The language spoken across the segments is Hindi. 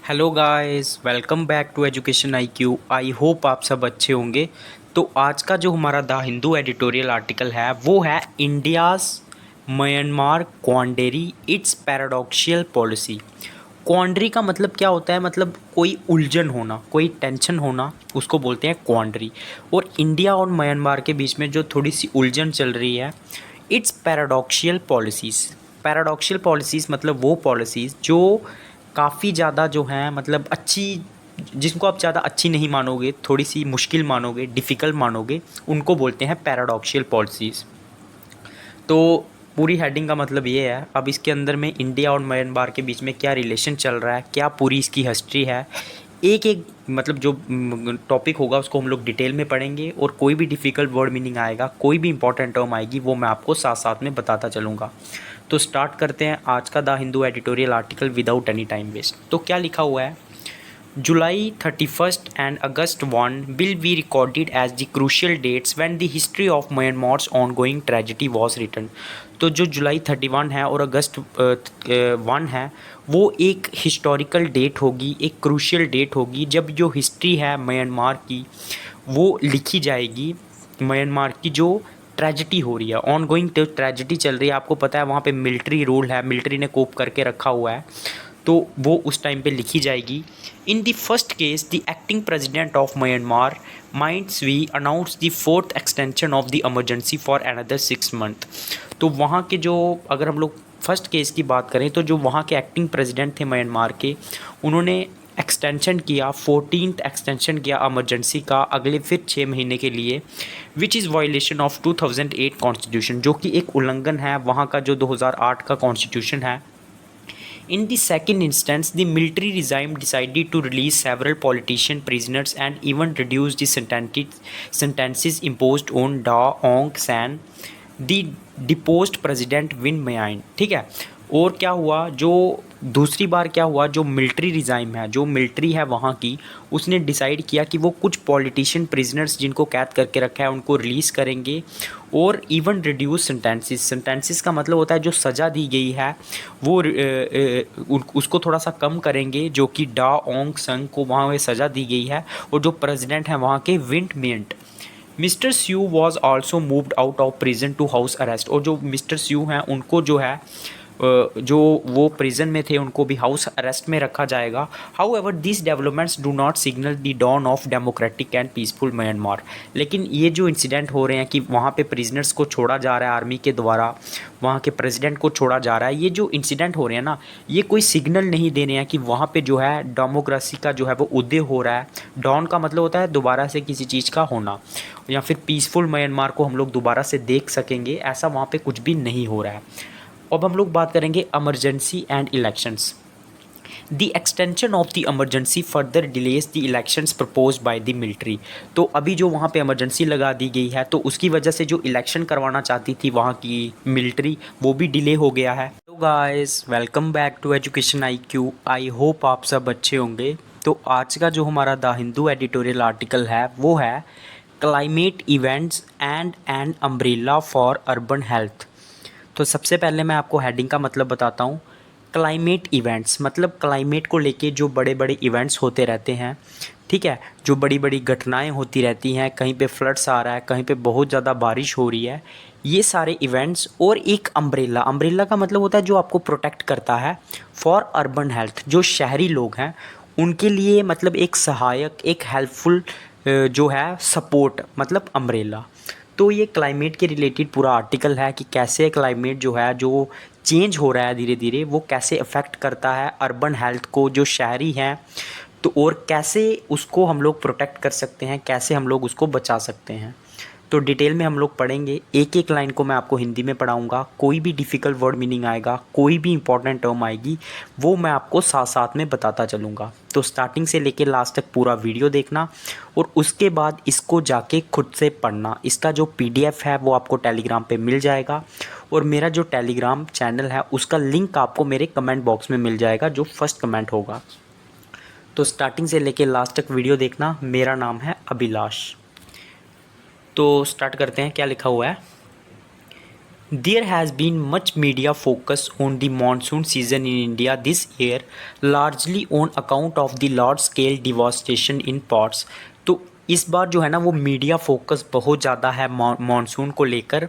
Hello guys, welcome back to education IQ। I hope आप सब अच्छे होंगे। तो आज का जो हमारा द हिंदू एडिटोरियल आर्टिकल है वो है इंडियाज़ म्यांमार क्वांडरी इट्स पैराडॉक्शियल पॉलिसी। क्वांडरी का मतलब क्या होता है? मतलब कोई उलझन होना, कोई टेंशन होना, उसको बोलते हैं क्वांडरी। और इंडिया और म्यांमार के बीच में जो थोड़ी सी उलझन चल रही है, इट्स पैराडॉक्शियल पॉलिसीज़। पैराडॉक्शियल पॉलिसीज़ मतलब वो पॉलिसीज़ जो काफ़ी ज़्यादा जो हैं, मतलब अच्छी, जिनको आप ज़्यादा अच्छी नहीं मानोगे, थोड़ी सी मुश्किल मानोगे, डिफ़िकल्ट मानोगे, उनको बोलते हैं पैराडॉक्शियल पॉलिसीज़। तो पूरी हेडिंग का मतलब ये है। अब इसके अंदर में इंडिया और म्यांमार के बीच में क्या रिलेशन चल रहा है, क्या पूरी इसकी हिस्ट्री है, एक एक मतलब जो टॉपिक होगा उसको हम लोग डिटेल में पढ़ेंगे। और कोई भी डिफ़िकल्ट वर्ड मीनिंग आएगा, कोई भी इंपॉर्टेंट टर्म आएगी, वो मैं आपको साथ साथ में बताता चलूँगा। तो स्टार्ट करते हैं आज का the Hindu editorial article without any time waste. तो क्या लिखा हुआ है? July 31st and August 1 will be recorded as the crucial dates when the history of Myanmar's ongoing tragedy was written। तो जो जुलाई 31 है और अगस्त 1 है, वो एक हिस्टोरिकल डेट होगी, एक क्रूशियल डेट होगी जब जो हिस्ट्री है म्यांमार की वो लिखी जाएगी। म्यांमार की जो ट्रेजिडी हो रही है, ऑन गोइंग ट्रेजिडी चल रही है, आपको पता है वहाँ पे मिलिट्री रूल है, मिलिट्री ने कोप करके रखा हुआ है, तो वो उस टाइम पे लिखी जाएगी। In the first case the acting president of Myanmar minds we announce the fourth extension of the emergency for another 6 month. तो वहाँ के जो, अगर हम लोग फर्स्ट केस की बात करें, तो जो वहाँ के एक्टिंग प्रेसिडेंट थे म्यांमार के, उन्होंने एक्सटेंशन किया, 14th एक्सटेंशन किया इमरजेंसी का अगले फिर 6 महीने के लिए, which is violation of 2008 constitution, जो कि एक उल्लंघन है वहाँ का जो 2008 का कॉन्स्टिट्यूशन है। In the second instance, the military regime decided to release several politician prisoners and even reduce the sentences imposed on Da Aung San, the deposed president Win Myint। ठीक है। और क्या हुआ, जो दूसरी बार क्या हुआ, जो मिलिट्री रिज़ाइम है, जो मिलिट्री है वहाँ की, उसने डिसाइड किया कि वो कुछ पॉलिटिशियन प्रिजनर्स जिनको कैद करके रखा है उनको रिलीज़ करेंगे। और इवन रिड्यूस सेंटेंसेस का मतलब होता है जो सज़ा दी गई है वो उसको थोड़ा सा कम करेंगे, जो कि डा ओंग संग को वहाँ पे सज़ा दी गई है। और जो प्रेसिडेंट हैं वहाँ के Win Myint, mister Suu was also moved out of prison to house arrest. और जो मिस्टर स्यू हैं उनको जो है जो वो प्रिजन में थे उनको भी हाउस अरेस्ट में रखा जाएगा। However this developments do not signal the dawn of democratic and peaceful Myanmar. लेकिन ये जो इंसिडेंट हो रहे हैं कि वहाँ पे प्रिजनर्स को छोड़ा जा रहा है आर्मी के द्वारा, वहाँ के प्रेसिडेंट को छोड़ा जा रहा है, ये जो इंसिडेंट हो रहे हैं ना, ये कोई सिग्नल नहीं दे रहे हैं कि वहाँ पे जो है डेमोक्रेसी का जो है वो उदय हो रहा है। डॉन का मतलब होता है दोबारा से किसी चीज़ का होना, या फिर पीसफुल म्यांमार को हम लोग दोबारा से देख सकेंगे, ऐसा वहाँ पे कुछ भी नहीं हो रहा है। अब हम लोग बात करेंगे emergency and elections. The extension of the emergency further delays the elections propose by the military. तो अभी जो वहाँ पे इमरजेंसी लगा दी गई है, तो उसकी वजह से जो इलेक्शन करवाना चाहती थी वहाँ की मिलिट्री, वो भी डिले हो गया है। तो guys, welcome back to education IQ। I hope आप सब अच्छे होंगे। तो आज का जो हमारा द हिंदू एडिटोरियल आर्टिकल है वो है climate events and an umbrella for urban health. तो सबसे पहले मैं आपको हेडिंग का मतलब बताता हूँ। क्लाइमेट इवेंट्स मतलब क्लाइमेट को लेके जो बड़े बड़े इवेंट्स होते रहते हैं, ठीक है, जो बड़ी बड़ी घटनाएं होती रहती हैं, कहीं पे फ्लड्स आ रहा है, कहीं पे बहुत ज़्यादा बारिश हो रही है, ये सारे इवेंट्स। और एक अम्ब्रेला, अम्ब्रेला का मतलब होता है जो आपको प्रोटेक्ट करता है, फॉर अर्बन हेल्थ, जो शहरी लोग हैं उनके लिए, मतलब एक सहायक, एक हेल्पफुल जो है सपोर्ट, मतलब अम्ब्रेला। तो ये क्लाइमेट के रिलेटेड पूरा आर्टिकल है कि कैसे क्लाइमेट जो है, जो चेंज हो रहा है धीरे धीरे, वो कैसे अफेक्ट करता है अर्बन हेल्थ को, जो शहरी हैं, तो और कैसे उसको हम लोग प्रोटेक्ट कर सकते हैं, कैसे हम लोग उसको बचा सकते हैं। तो डिटेल में हम लोग पढ़ेंगे, एक एक लाइन को मैं आपको हिंदी में पढ़ाऊंगा, कोई भी डिफ़िकल्ट वर्ड मीनिंग आएगा, कोई भी इंपॉर्टेंट टर्म आएगी, वो मैं आपको साथ साथ में बताता चलूँगा। तो स्टार्टिंग से लेकर लास्ट तक पूरा वीडियो देखना और उसके बाद इसको जाके खुद से पढ़ना। इसका जो PDF है वो आपको टेलीग्राम पे मिल जाएगा, और मेरा जो टेलीग्राम चैनल है उसका लिंक आपको मेरे कमेंट बॉक्स में मिल जाएगा, जो फर्स्ट कमेंट होगा। तो स्टार्टिंग से लेकर लास्ट तक वीडियो देखना। मेरा नाम है अभिलाष। तो स्टार्ट करते हैं, क्या लिखा हुआ है। There has been much media focus on the monsoon season in India this year, largely on account of the large scale devastation in parts. तो इस बार जो है ना वो मीडिया फोकस बहुत ज़्यादा है मॉनसून को लेकर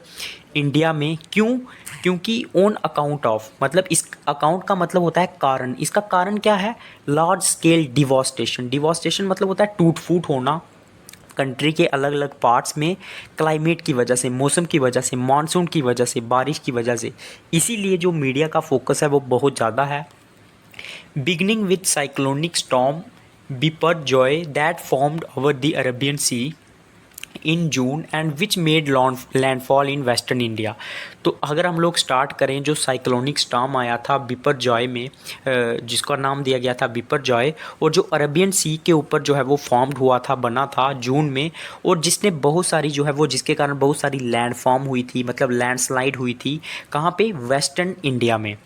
इंडिया में। क्यों? क्योंकि ऑन अकाउंट ऑफ, मतलब इस अकाउंट का मतलब होता है कारण। इसका कारण क्या है? Large scale डिवॉस्टेशन। डिवॉस्टेशन मतलब होता है टूट फूट होना कंट्री के अलग अलग पार्ट्स में, क्लाइमेट की वजह से, मौसम की वजह से, मानसून की वजह से, बारिश की वजह से। इसीलिए जो मीडिया का फोकस है वो बहुत ज़्यादा है। Beginning with cyclonic storm Biparjoy that formed over the Arabian sea in June and which made landfall in western India. तो अगर हम लोग स्टार्ट करें, जो साइक्लोनिक स्टॉर्म आया था बिपरजॉय में, जिसका नाम दिया गया था बिपरजॉय, और जो अरेबियन सी के ऊपर जो है वो फॉर्म्ड हुआ था, बना था जून में, और जिसने बहुत सारी जो है वो, जिसके कारण बहुत सारी लैंड फॉर्म हुई थी, मतलब लैंडस्लाइड हुई थी। कहाँ पे? वेस्टर्न इंडिया में।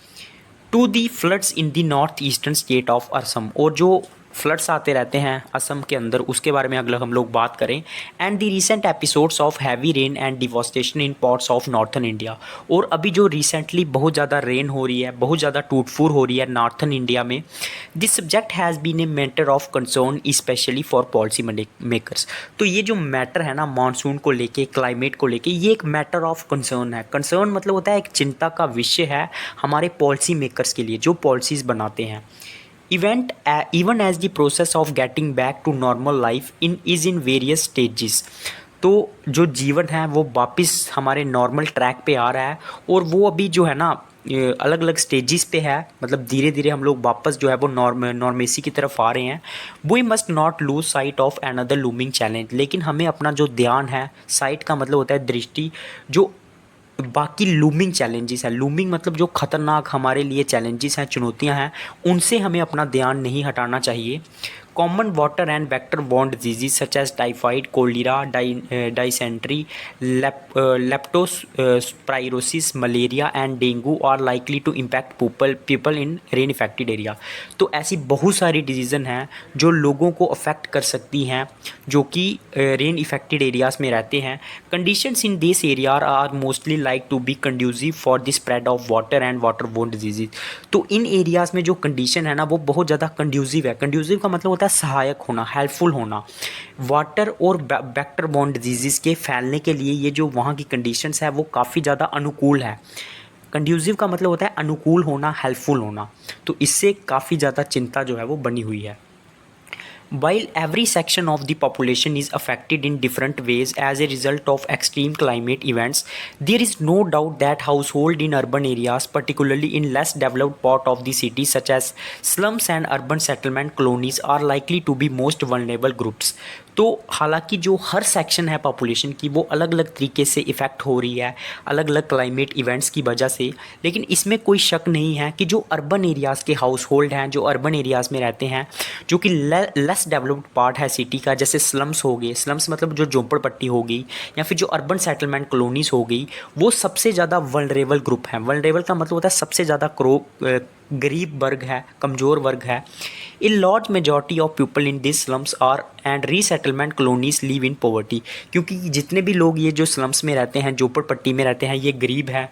To the floods in the north eastern state of Assam, और जो फ्लड्स आते रहते हैं असम के अंदर, उसके बारे में अगर हम लोग बात करें। And the recent episodes of heavy rain and devastation in parts of northern India, और अभी जो रिसेंटली बहुत ज़्यादा रेन हो रही है, बहुत ज़्यादा टूटफूर हो रही है नॉर्थन इंडिया में। This subject has been a matter of concern specially for policy makers. तो ये जो मैटर है ना मानसून को लेके, क्लाइमेट को लेके, ये एक मैटर ऑफ कंसर्न है। कंसर्न मतलब होता है एक चिंता का विषय है हमारे पॉलिसी मेकर्स के लिए, जो पॉलिसीज़ बनाते हैं। Event even as the process of getting back to normal life is in various stages. तो जो जीवन है वो वापस हमारे नॉर्मल ट्रैक पे आ रहा है, और वो अभी जो है ना अलग अलग स्टेजेस पे है, मतलब धीरे धीरे हम लोग वापस जो है वो नॉर्मेसी की तरफ आ रहे हैं। We must not lose sight of another looming challenge, लेकिन हमें अपना जो ध्यान है, साइट का मतलब होता है दृष्टि, जो बाकी लूमिंग चैलेंजेस है, लूमिंग मतलब जो खतरनाक हमारे लिए चैलेंजेस हैं, चुनौतियां हैं, उनसे हमें अपना ध्यान नहीं हटाना चाहिए। Common water and vector borne disease such as typhoid, cholera, dysentery, leptospirosis, malaria and dengue are likely to impact people in rain affected area. तो ऐसी बहुत सारी डिजीज़न हैं जो लोगों को अफेक्ट कर सकती हैं, जो कि रेन इफेक्टेड एरियाज़ में रहते हैं। Conditions in this area are mostly like to be conducive for the spread of water and water borne diseases. तो इन एरियाज़ में जो कंडीशन है ना वो बहुत ज़्यादा कंड्यूसिव है। कंड्यूसिव का मतलब होता है सहायक होना, हेल्पफुल होना, वाटर और वेक्टर बोर्न डिजीज़ के फैलने के लिए। ये जो वहाँ की कंडीशंस है वो काफ़ी ज़्यादा अनुकूल है। कंड्यूसिव का मतलब होता है अनुकूल होना, हेल्पफुल होना। तो इससे काफ़ी ज़्यादा चिंता जो है वो बनी हुई है। While every section of the population is affected in different ways as a result of extreme climate events, there is no doubt that households in urban areas, particularly in less developed part of the city such as slums and urban settlement colonies, are likely to be most vulnerable groups. तो हालांकि जो हर सेक्शन है पॉपुलेशन की वो अलग अलग तरीके से इफ़ेक्ट हो रही है अलग अलग क्लाइमेट इवेंट्स की वजह से, लेकिन इसमें कोई शक नहीं है कि जो अर्बन एरियाज़ के हाउस होल्ड हैं, जो अर्बन एरियाज़ में रहते हैं, जो कि लेस डेवलप्ड पार्ट है सिटी का, जैसे स्लम्स हो गए, स्लम्स मतलब जो झोंपड़पट्टी हो गई, या फिर जो अर्बन सेटलमेंट कॉलोनीज़ हो गई, वो सबसे ज़्यादा वल्नरेबल ग्रुप हैं। वल्नरेबल का मतलब होता है सबसे ज़्यादा गरीब वर्ग है, कमज़ोर वर्ग है। A large majority of people in this slums are and resettlement colonies live in poverty. क्योंकि जितने भी लोग ये जो स्लम्स में रहते हैं, झोपड़पट्टी में रहते हैं, ये गरीब हैं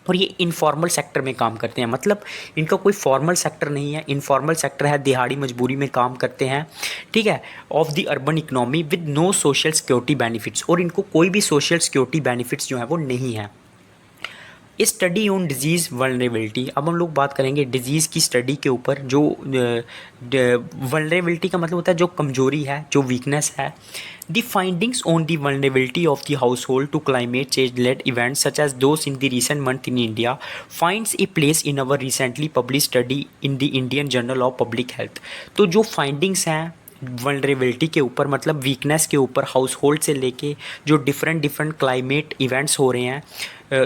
और ये इनफॉर्मल सेक्टर में काम करते हैं। मतलब इनका कोई फॉर्मल सेक्टर नहीं है, इनफॉर्मल सेक्टर है, दिहाड़ी मजबूरी में काम करते हैं, ठीक है, of the urban economy with no social security benefits, और इनको कोई भी सोशल सिक्योरिटी बेनिफिट्स जो है वो नहीं है। Study on disease vulnerability. अब हम लोग बात करेंगे डिजीज़ की स्टडी के ऊपर। जो वल्नरेबिलिटी का मतलब होता है जो कमजोरी है, जो वीकनेस है। The findings on the vulnerability of the household to climate change led events such as those in the recent month in India finds a place in our recently publish study in the Indian journal of public health. तो जो फाइंडिंग्स हैं वल्नरेबिलिटी के ऊपर, मतलब वीकनेस के ऊपर, हाउस होल्ड से लेके जो डिफरेंट क्लाइमेट इवेंट्स हो रहे हैं,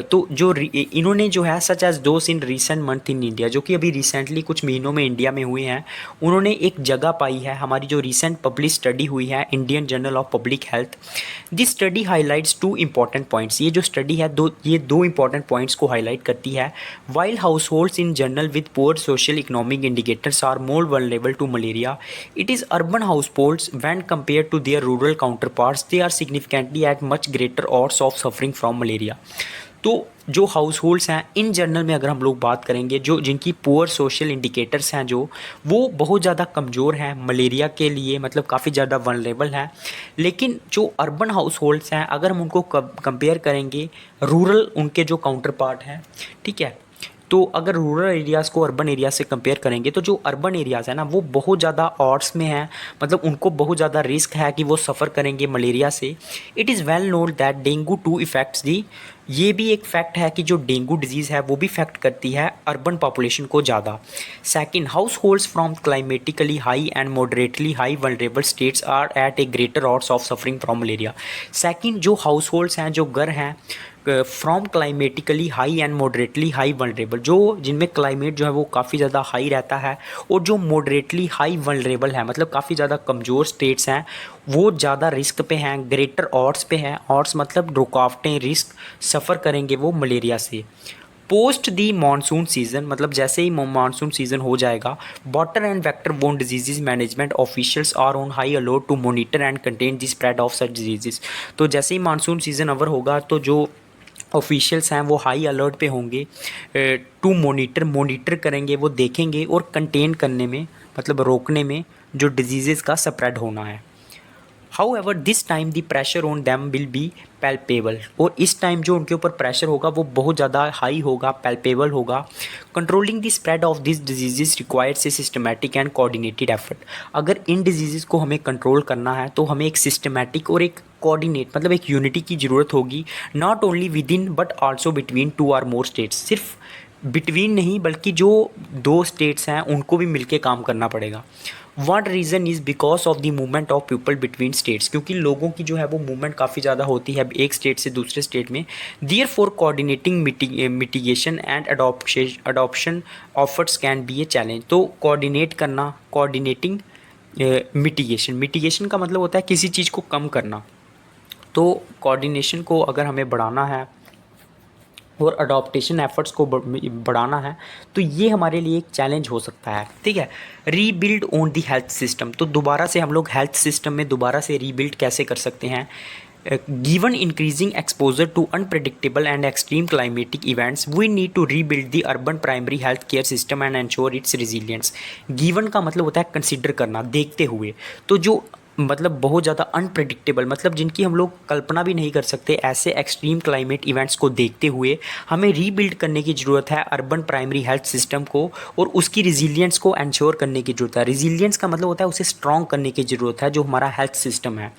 तो जो इन्होंने जो है such as those in recent month in India, जो कि अभी रिसेंटली कुछ महीनों में इंडिया में हुए हैं, उन्होंने एक जगह पाई है। हमारी जो रिसेंट पब्लिश स्टडी हुई है Indian journal of public health, this study highlights two important points. ये जो स्टडी है ये दो इंपॉर्टेंट पॉइंट्स को हाईलाइट करती है। While households in general with poor social economic indicators are more vulnerable to malaria, it is urban households when compare to their rural counterparts they are significantly at much greater odds of suffering from malaria. तो तो जो हाउस होल्ड्स हैं इन जनरल में अगर हम लोग बात करेंगे, जो जिनकी पुअर सोशल इंडिकेटर्स हैं जो, वो बहुत ज़्यादा कमज़ोर हैं मलेरिया के लिए, मतलब काफ़ी ज़्यादा वनरेबल हैं। लेकिन जो अर्बन हाउस होल्ड्स हैं अगर हम उनको कंपेयर करेंगे रूरल उनके जो काउंटर पार्ट हैं, ठीक है, तो अगर रूरल एरियाज़ को अर्बन एरिया से कंपेयर करेंगे तो जो अर्बन एरियाज़ है ना वो बहुत ज़्यादा ऑड्स में हैं, मतलब उनको बहुत ज़्यादा रिस्क है कि वो सफ़र करेंगे मलेरिया से। It is well known that dengue too affects the, ये भी एक फैक्ट है कि जो डेंगू डिजीज़ है वो भी इफेक्ट करती है अर्बन पॉपुलेशन को ज़्यादा। Second, households from climatically high and moderately high vulnerable states are at a greater odds of suffering from malaria. Second, जो हाउस होल्ड्स हैं, जो घर हैं from climatically high and moderately high vulnerable, जो जिनमें क्लाइमेट जो है वो काफ़ी ज़्यादा हाई रहता है, और जो मॉडरेटली हाई वनरेबल है मतलब काफ़ी ज़्यादा कमज़ोर स्टेट्स हैं, वो ज़्यादा रिस्क पे हैं, ग्रेटर ऑड्स पे हैं। ऑड्स मतलब रुकावटें, रिस्क, सफ़र करेंगे वो मलेरिया से। पोस्ट दी मानसून सीज़न, मतलब जैसे ही मानसून सीज़न हो जाएगा, water and vector borne disease management officials are on high alert to monitor and contain the spread of such disease. तो जैसे ही मानसून सीज़न ओवर होगा तो जो ऑफिशियल्स हैं वो हाई अलर्ट पे होंगे टू मॉनिटर करेंगे, वो देखेंगे और कंटेन करने में, मतलब रोकने में जो डिजीज़ का स्प्रेड होना है। However, this time the pressure on them will be palpable, और इस टाइम जो उनके ऊपर प्रेशर होगा वो बहुत ज़्यादा हाई होगा, palpable होगा। Controlling the spread of this disease requires a systematic and coordinated effort. अगर इन डिजीज़ को हमें कंट्रोल करना है तो हमें एक सिस्टमैटिक और एक कोऑर्डिनेट, मतलब एक यूनिटी की ज़रूरत होगी, not only within but also between two or more states. सिर्फ बिटवीन नहीं बल्कि जो दो स्टेट्स हैं उनको भी मिलके काम करना पड़ेगा। One reason is because of the movement of people between states, क्योंकि लोगों की जो है वो मूवमेंट काफ़ी ज़्यादा होती है एक स्टेट से दूसरे स्टेट में। Therefore coordinating mitigation and adoption efforts can be a challenge. तो कोऑर्डिनेट करना, कोऑर्डिनेटिंग मिटिगेशन का मतलब होता है किसी चीज़ को कम करना, तो कोऑर्डिनेशन को अगर हमें बढ़ाना है और अडॉप्टेशन एफर्ट्स को बढ़ाना है तो ये हमारे लिए एक चैलेंज हो सकता है, ठीक है। Rebuild on the health system, तो दोबारा से हम लोग हेल्थ सिस्टम में दोबारा से रीबिल्ड कैसे कर सकते हैं। Given increasing exposure to unpredictable and extreme climatic events we need to rebuild the urban primary health care system and ensure its resilience. Given का मतलब होता है कंसिडर करना, देखते हुए। तो जो मतलब बहुत ज़्यादा अनप्रेडिक्टेबल, मतलब जिनकी हम लोग कल्पना भी नहीं कर सकते, ऐसे एक्सट्रीम क्लाइमेट इवेंट्स को देखते हुए हमें रीबिल्ड करने की ज़रूरत है अर्बन प्राइमरी हेल्थ सिस्टम को, और उसकी रिजिलियंस को एंश्योर करने की ज़रूरत है। रिजिलियंस का मतलब होता है उसे स्ट्रॉन्ग करने की ज़रूरत है जो हमारा हेल्थ सिस्टम है।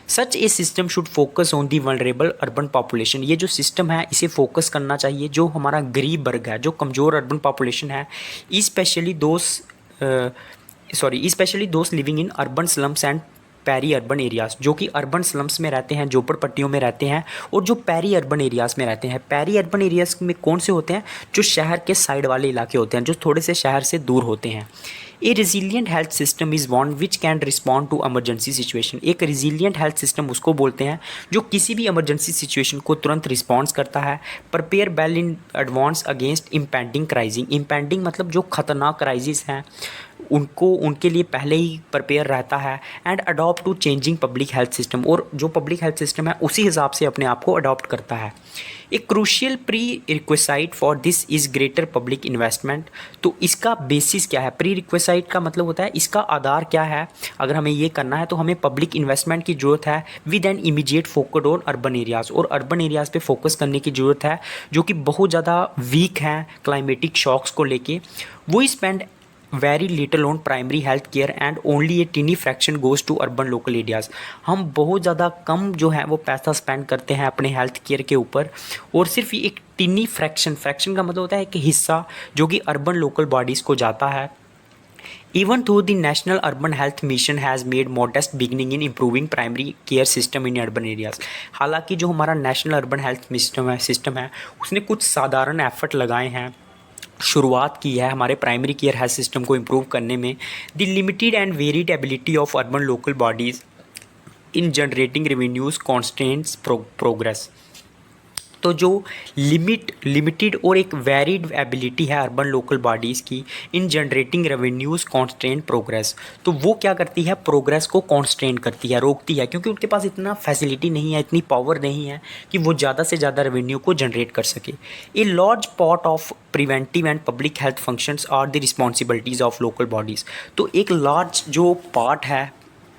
Such a system should focus on the vulnerable urban population, ये जो सिस्टम है इसे फोकस करना चाहिए जो हमारा गरीब वर्ग है, जो कमज़ोर अर्बन पॉपुलेशन है, specially those living in urban slums and peri urban areas, जो कि अर्बन स्लम्स में रहते हैं, झोपड़पट्टियों में रहते हैं, और जो पेरी अर्बन एरियाज़ में रहते हैं। पेरी अर्बन एरियाज़ में कौन से होते हैं, जो शहर के साइड वाले इलाके होते हैं, जो थोड़े से शहर से दूर होते हैं। A resilient health system is one which can respond to emergency situation. एक रेजिलियंट हेल्थ सिस्टम उसको बोलते हैं जो किसी भी एमरजेंसी सिचुएशन को तुरंत रिस्पॉन्स करता है। Prepare well in advance against impending crisis. Impending मतलब जो खतरनाक क्राइसिस हैं उनको, उनके लिए पहले ही प्रिपेयर रहता है। And adopt to changing public health system, और जो पब्लिक हेल्थ सिस्टम है उसी हिसाब से अपने आप को अडॉप्ट करता है। एक crucial pre requisite for this is greater public investment. तो इसका बेसिस क्या है, प्री रिक्वेसाइट का मतलब होता है इसका आधार क्या है। अगर हमें ये करना है तो हमें पब्लिक इन्वेस्टमेंट की ज़रूरत है with an immediate focus on urban areas, और अर्बन एरियाज़ पे फोकस करने की ज़रूरत है जो कि बहुत ज़्यादा वीक हैं क्लाइमेटिक शॉक्स को लेके। वो spend very little on primary health care and only a tiny fraction goes to urban local areas. हम बहुत ज़्यादा कम जो है वो पैसा स्पेंड करते हैं अपने हेल्थ केयर के ऊपर, और सिर्फ एक टीनी फ्रैक्शन का मतलब होता है कि हिस्सा जो कि अर्बन लोकल बॉडीज़ को जाता है। Even though the National Urban Health Mission has made modest beginning in improving primary care system in urban areas, हालांकि जो हमारा नेशनल अर्बन हेल्थ सिस्टम है उसने कुछ साधारण एफर्ट लगाए हैं, शुरुआत की है हमारे प्राइमरी केयर हेल्थ सिस्टम को इम्प्रूव करने में। The limited and varied ability of urban local bodies in generating revenues constants progress. तो जो लिमिटेड और एक वेरिड एबिलिटी है अर्बन लोकल बॉडीज़ की इन जनरेटिंग रेवेन्यूज़ कॉन्स्ट्रेंट प्रोग्रेस, तो वो क्या करती है, प्रोग्रेस को कॉन्स्ट्रेंट करती है, रोकती है, क्योंकि उनके पास इतना फैसिलिटी नहीं है, इतनी पावर नहीं है कि वो ज़्यादा से ज़्यादा रेवेन्यू को जनरेट कर सके। A large part of preventive and public health functions are the responsibilities of local bodies. तो एक लार्ज जो पार्ट है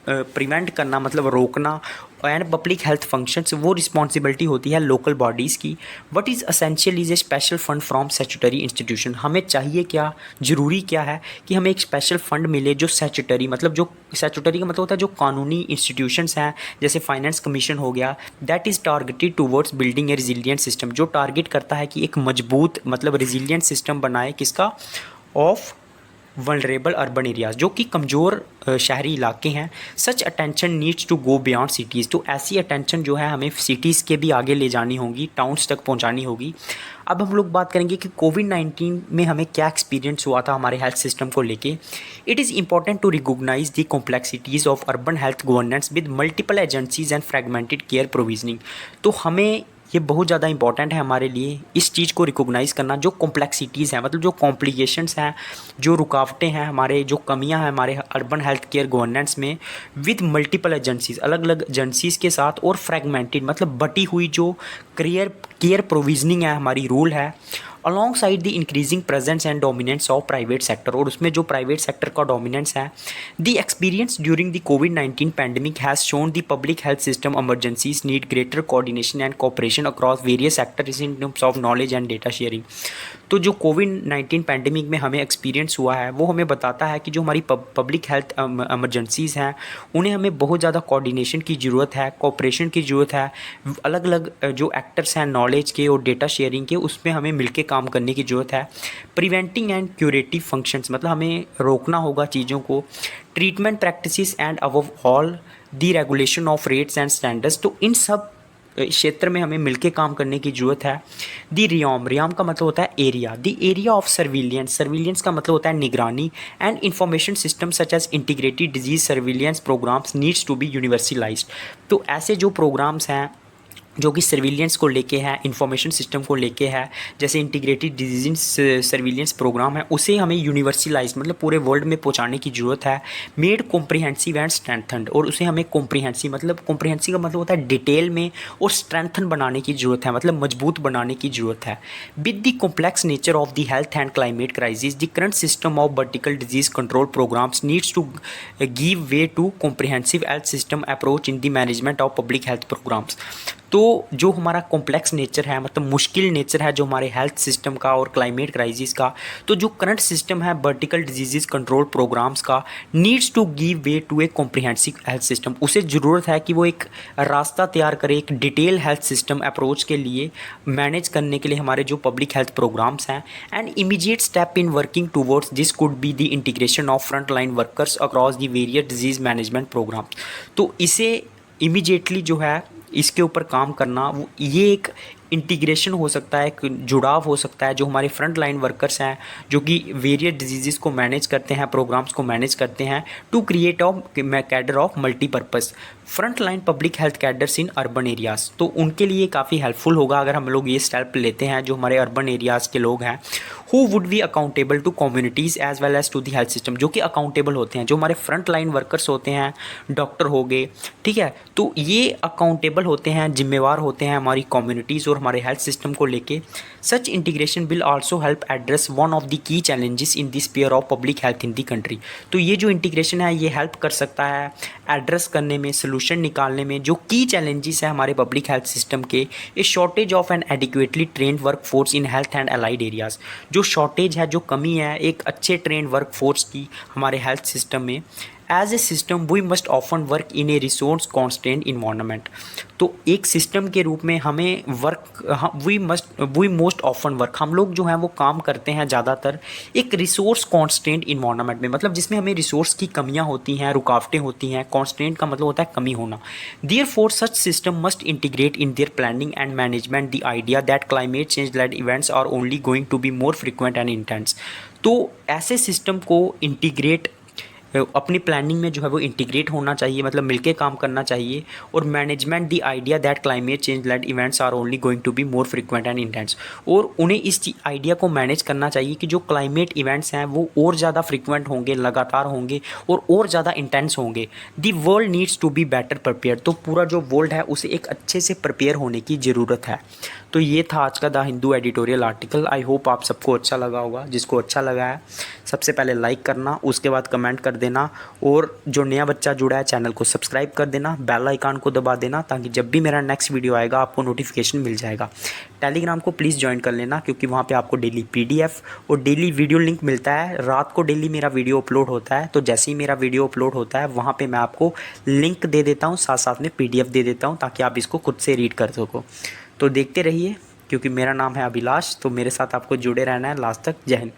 प्रिवेंट करना मतलब रोकना एंड पब्लिक हेल्थ फंक्शंस, वो रिस्पॉन्सिबिलिटी होती है लोकल बॉडीज़ की। What is essential is a special fund from statutory institution. हमें चाहिए क्या, ज़रूरी क्या है कि हमें एक स्पेशल फंड मिले जो स्टैट्यूटरी, मतलब जो स्टैट्यूटरी का मतलब होता है जो कानूनी इंस्टीट्यूशंस हैं, जैसे फाइनेंस कमीशन हो गया, that is targeted towards building A resilient system, जो टारगेट करता है कि एक मजबूत मतलब रिजिलियंट सिस्टम बनाए, किसका, ऑफ वल्नरेबल अर्बन एरियाज़, जो कि कमज़ोर शहरी इलाके हैं। Such attention needs to go beyond cities, तो ऐसी अटेंशन जो है हमें सिटीज़ के भी आगे ले जानी होगी, टाउन्स तक पहुंचानी होगी। अब हम लोग बात करेंगे कि कोविड-19 में हमें क्या एक्सपीरियंस हुआ था हमारे हेल्थ सिस्टम को लेके। It is important to recognise the complexities of urban health governance with multiple agencies and fragmented care provisioning. तो हमें ये बहुत ज़्यादा इंपॉर्टेंट है हमारे लिए इस चीज़ को रिकॉग्नाइज़ करना, जो कॉम्प्लेक्सिटीज़ हैं, मतलब जो कॉम्प्लिकेशंस हैं, जो रुकावटें हैं, हमारे जो कमियां हैं हमारे अर्बन हेल्थ केयर गवर्नेंस में, विद मल्टीपल एजेंसीज, अलग अलग एजेंसीज़ के साथ, और फ्रेगमेंटेड मतलब बटी हुई जो केयर प्रोविजनिंग है, हमारी रूल है, along side the increasing presence and dominance of private sector, और उसमें जो प्राइवेट सेक्टर का डोमिनेंस है। The experience during the covid pandemic has shown the public health system emergencies need greater coordination and cooperation across various sectors in terms of knowledge and data sharing. तो जो कोविड-19 पैंडमिक में हमें एक्सपीरियंस हुआ है वो हमें बताता है कि जो हमारी पब्लिक हेल्थ एमरजेंसीज़ हैं उन्हें हमें बहुत ज़्यादा कोऑर्डिनेशन की ज़रूरत है, कोऑपरेशन की ज़रूरत है, अलग अलग जो एक्टर्स हैं नॉलेज के और डेटा शेयरिंग के, उसमें हमें मिलके काम करने की ज़रूरत है। प्रिवेंटिंग एंड क्यूरेटिव फंक्शंस, मतलब हमें रोकना होगा चीज़ों को। Treatment practices and above all the regulation of rates and standards, तो इन सब क्षेत्र में हमें मिलके काम करने की ज़रूरत है। दी रियाम का मतलब होता है area, the area of surveillance का मतलब होता है निगरानी, and information system such as integrated disease surveillance programmes needs to be universalised. तो ऐसे जो प्रोग्राम्स हैं जो कि सर्विलियंस को लेके है, इंफॉर्मेशन सिस्टम को लेके है, जैसे इंटीग्रेटेड डिजीज सर्विलियंस प्रोग्राम है, उसे हमें यूनिवर्सलाइज मतलब पूरे वर्ल्ड में पहुंचाने की ज़रूरत है। मेड कॉम्प्रिहेंसिव एंड स्ट्रेंथनड, और उसे हमें कॉम्प्रिहेंसिव का मतलब होता है डिटेल में, और स्ट्रेंथन बनाने की ज़रूरत है, मतलब मजबूत बनाने की ज़रूरत है। With the complex nature of the health and climate crisis, the current system of vertical disease control programmes needs to give way to comprehensive health system approach in the management of public health programmes. तो जो हमारा कॉम्प्लेक्स नेचर है, मतलब मुश्किल नेचर है जो हमारे हेल्थ सिस्टम का और क्लाइमेट क्राइसिस का, तो जो करंट सिस्टम है वर्टिकल डिजीज़ कंट्रोल प्रोग्राम्स का, needs to give way to a comprehensive health system, उसे ज़रूरत है कि वो एक रास्ता तैयार करे एक डिटेल हेल्थ सिस्टम अप्रोच के लिए, मैनेज करने के लिए हमारे जो पब्लिक हेल्थ प्रोग्राम्स हैं। And immediate step in working towards this could be the integration of front line workers across the various disease management programmes. तो इसे इमीडिएटली जो है इसके ऊपर काम करना, वो ये एक इंटीग्रेशन हो सकता है, एक जुड़ाव हो सकता है जो हमारे फ्रंट लाइन वर्कर्स हैं जो कि वेरियस डिजीज़ को मैनेज करते हैं, प्रोग्राम्स को मैनेज करते हैं, to create of cadre of multipurpose front line public health cadres in urban areas. तो उनके लिए काफ़ी हेल्पफुल होगा अगर हम लोग ये स्टेप लेते हैं, जो हमारे अर्बन एरियाज़ के लोग हैं, who would be accountable to communities as well as to the health system, जो कि अकाउंटेबल होते हैं, जो हमारे फ्रंट लाइन वर्कर्स होते हैं, डॉक्टर हो गए, ठीक है, तो ये अकाउंटेबल होते हैं, जिम्मेवार होते हैं हमारी कम्युनिटीज़ और हमारे हेल्थ सिस्टम को लेके। Such integration will also help address one of the key challenges in the sphere of public health in the country. तो ये जो इंटीग्रेशन है ये हेल्प कर सकता है एड्रेस करने में, सोल्यूशन निकालने में, जो की चैलेंजेस है हमारे पब्लिक हेल्थ सिस्टम के, a shortage of an adequately trained workforce in health and allied areas, जो शॉर्टेज है, जो कमी है एक अच्छे ट्रेंड वर्क फोर्स की हमारे हेल्थ सिस्टम में। As a system we must often work in a resource constant environment. तो एक सिस्टम के रूप में हमें वी मोस्ट ऑफन वर्क, हम लोग जो हैं वो काम करते हैं ज़्यादातर एक रिसोर्स कॉन्स्टेंट इन्वायरमेंट में, मतलब जिसमें हमें रिसोर्स की कमियां होती हैं, रुकावटें होती हैं। कॉन्स्टेंट का मतलब होता है कमी होना। Therefore such system must integrate in their planning and management the idea that climate change led events are only going to be more frequent and intense. तो ऐसे सिस्टम को इंटीग्रेट अपनी प्लानिंग में जो है वो इंटीग्रेट होना चाहिए, मतलब मिलके काम करना चाहिए। और management the idea that climate change led events are only going to be more frequent and intense. और उन्हें इस आइडिया को मैनेज करना चाहिए कि जो क्लाइमेट इवेंट्स हैं वो और ज़्यादा फ्रिक्वेंट होंगे, लगातार होंगे और ज़्यादा इंटेंस होंगे। The world needs to be better prepare. तो पूरा जो वर्ल्ड है उसे एक अच्छे से प्रिपेयर होने की ज़रूरत है। तो ये था आज का the Hindu editorial article. I hope आप सबको अच्छा लगा होगा। जिसको अच्छा लगा है सबसे पहले लाइक करना, उसके बाद कमेंट कर देना, और जो नया बच्चा जुड़ा है चैनल को सब्सक्राइब कर देना, बेल आइकन को दबा देना, ताकि जब भी मेरा नेक्स्ट वीडियो आएगा आपको नोटिफिकेशन मिल जाएगा। टेलीग्राम को प्लीज़ ज्वाइन कर लेना, क्योंकि वहाँ पे आपको डेली पीडीएफ और डेली वीडियो लिंक मिलता है। रात को डेली मेरा वीडियो अपलोड होता है, तो जैसे ही मेरा वीडियो अपलोड होता है वहाँ पे मैं आपको लिंक दे देता हूँ, साथ साथ में पीडीएफ दे देता हूँ, ताकि आप इसको खुद से रीड कर सको। तो देखते रहिए, क्योंकि मेरा नाम है अभिलाष। तो मेरे साथ आपको जुड़े रहना है लास्ट तक। जय हिंद।